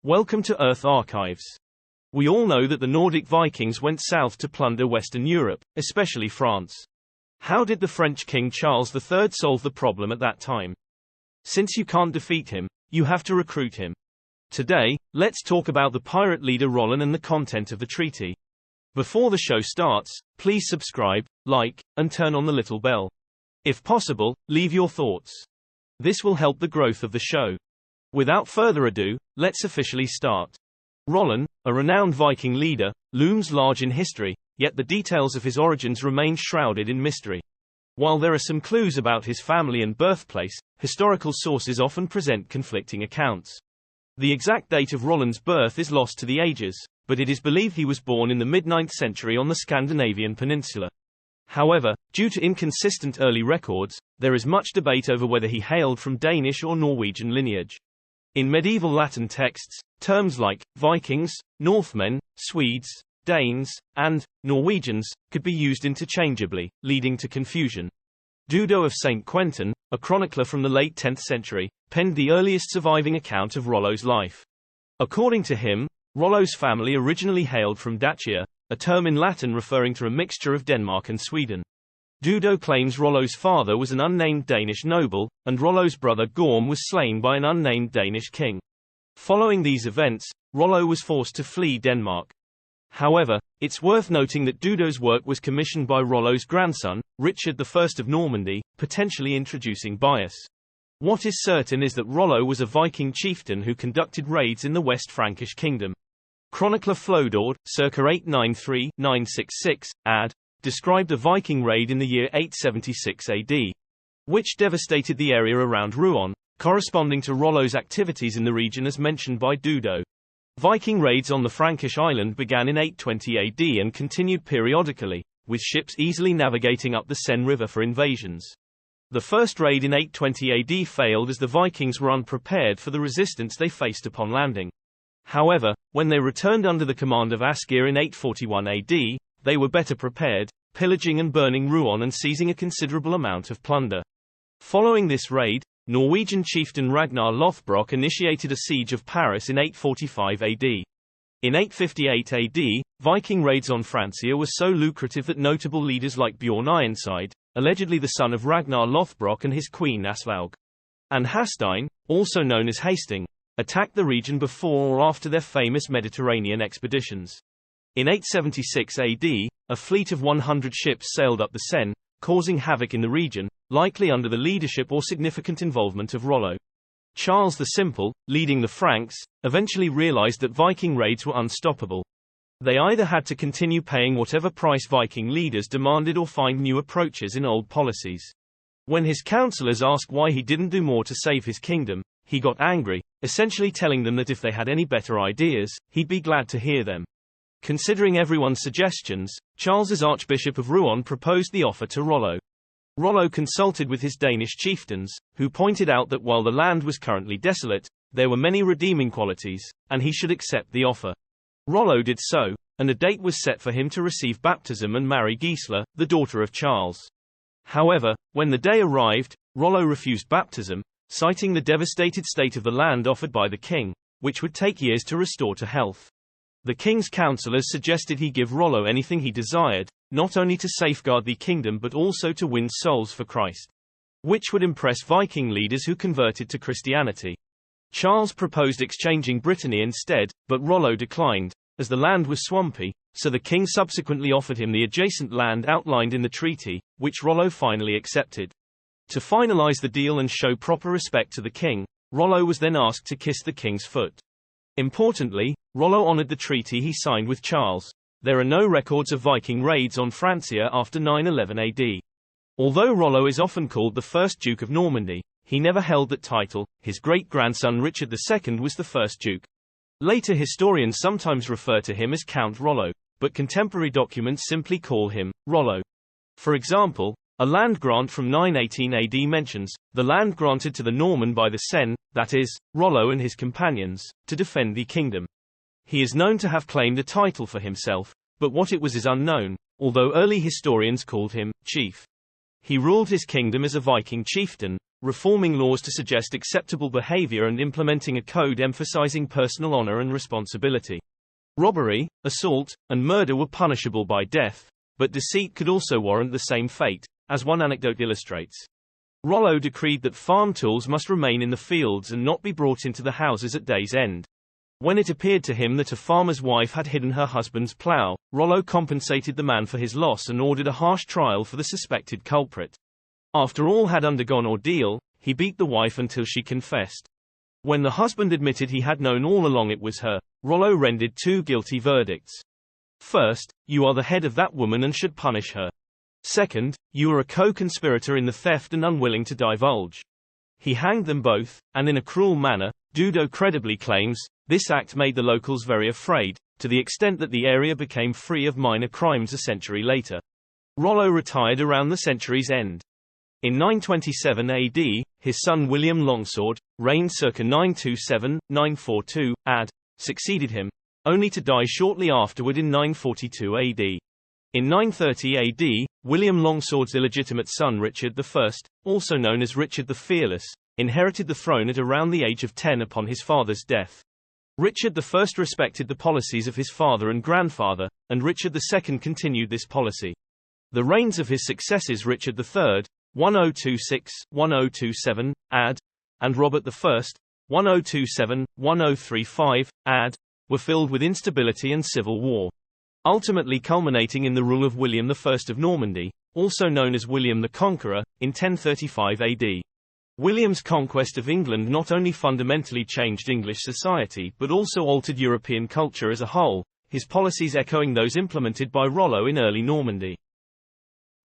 Welcome to Earth Archives. We all know that the Nordic Vikings went south to plunder Western Europe, especially France. How did the French King Charles III solve the problem at that time? Since you can't defeat him, you have to recruit him. Today, let's talk about the pirate leader Rollon and the content of the treaty. Before the show starts, please subscribe, like, and turn on the little bell. If possible, leave your thoughts. This will help the growth of the show. Without further ado, let's officially start. Rollon, a renowned Viking leader, looms large in history, yet the details of his origins remain shrouded in mystery. While there are some clues about his family and birthplace, historical sources often present conflicting accounts. The exact date of Rollon's birth is lost to the ages, but it is believed he was born in the mid-9th century on the Scandinavian Peninsula. However, due to inconsistent early records, there is much debate over whether he hailed from Danish or Norwegian lineage. In medieval Latin texts, terms like Vikings, Northmen, Swedes, Danes, and Norwegians could be used interchangeably, leading to confusion. Dudo of St. Quentin, a chronicler from the late 10th century, penned the earliest surviving account of Rollo's life. According to him, Rollo's family originally hailed from Dacia, a term in Latin referring to a mixture of Denmark and Sweden. Dudo claims Rollo's father was an unnamed Danish noble, and Rollo's brother Gorm was slain by an unnamed Danish king. Following these events, Rollo was forced to flee Denmark. However, it's worth noting that Dudo's work was commissioned by Rollo's grandson, Richard I of Normandy, potentially introducing bias. What is certain is that Rollo was a Viking chieftain who conducted raids in the West Frankish kingdom. Chronicler Flodord, circa 893-966, ad. described a Viking raid in the year 876 AD, which devastated the area around Rollon, corresponding to Rollo's activities in the region as mentioned by Dudo. Viking raids on the Frankish island began in 820 AD and continued periodically, with ships easily navigating up the Seine River for invasions. The first raid in 820 AD failed as the Vikings were unprepared for the resistance they faced upon landing. However, when they returned under the command of Asgeir in 841 AD, they were better prepared, pillaging and burning Rollon and seizing a considerable amount of plunder. Following this raid, Norwegian chieftain Ragnar Lothbrok initiated a siege of Paris in 845 AD. In 858 AD, Viking raids on Francia were so lucrative that notable leaders like Bjorn Ironside, allegedly the son of Ragnar Lothbrok and his queen Aslaug, and Hastein, also known as Hasting, attacked the region before or after their famous Mediterranean expeditions. In 876 AD, a fleet of 100 ships sailed up the Seine, causing havoc in the region, likely under the leadership or significant involvement of Rollo. Charles the Simple, leading the Franks, eventually realized that Viking raids were unstoppable. They either had to continue paying whatever price Viking leaders demanded or find new approaches in old policies. When his counselors asked why he didn't do more to save his kingdom, he got angry, essentially telling them that if they had any better ideas, he'd be glad to hear them. Considering everyone's suggestions, Charles as Archbishop of Rouen proposed the offer to Rollo. Rollo consulted with his Danish chieftains, who pointed out that while the land was currently desolate, there were many redeeming qualities, and he should accept the offer. Rollo did so, and a date was set for him to receive baptism and marry Gisela, the daughter of Charles. However, when the day arrived, Rollo refused baptism, citing the devastated state of the land offered by the king, which would take years to restore to health. The king's counselors suggested he give Rollo anything he desired, not only to safeguard the kingdom but also to win souls for Christ, which would impress Viking leaders who converted to Christianity. Charles proposed exchanging Brittany instead, but Rollo declined, as the land was swampy, so the king subsequently offered him the adjacent land outlined in the treaty, which Rollo finally accepted. To finalize the deal and show proper respect to the king, Rollo was then asked to kiss the king's foot. Importantly, Rollo honored the treaty he signed with Charles. There are no records of Viking raids on Francia after 911 AD. Although Rollo is often called the first Duke of Normandy, he never held that title. His great-grandson Richard II was the first Duke. Later historians sometimes refer to him as Count Rollo, but contemporary documents simply call him Rollo. For example, a land grant from 918 AD mentions the land granted to the Norman by the Seine, that is, Rollo and his companions, to defend the kingdom. He is known to have claimed a title for himself, but what it was is unknown, although early historians called him chief. He ruled his kingdom as a Viking chieftain, reforming laws to suggest acceptable behavior and implementing a code emphasizing personal honor and responsibility. Robbery, assault, and murder were punishable by death, but deceit could also warrant the same fate, as one anecdote illustrates. Rollo decreed that farm tools must remain in the fields and not be brought into the houses at day's end. When it appeared to him that a farmer's wife had hidden her husband's plough, Rollo compensated the man for his loss and ordered a harsh trial for the suspected culprit. After all had undergone ordeal, he beat the wife until she confessed. When the husband admitted he had known all along it was her, Rollo rendered two guilty verdicts. First, you are the head of that woman and should punish her. Second, you are a co-conspirator in the theft and unwilling to divulge. He hanged them both, and in a cruel manner. Dudo credibly claims, this act made the locals very afraid, to the extent that the area became free of minor crimes a century later. Rollo retired around the century's end. In 927 AD, his son William Longsword, reigned circa 927–942 AD, succeeded him, only to die shortly afterward in 942 AD. In 930 AD, William Longsword's illegitimate son Richard I, also known as Richard the Fearless, inherited the throne at around the age of 10 upon his father's death. Richard I respected the policies of his father and grandfather, and Richard II continued this policy. The reigns of his successors Richard III, 1026–1027 AD, and Robert I, 1027–1035 AD, were filled with instability and civil war, ultimately culminating in the rule of William I of Normandy, also known as William the Conqueror, in 1035 AD. William's conquest of England not only fundamentally changed English society but also altered European culture as a whole, his policies echoing those implemented by Rollo in early Normandy.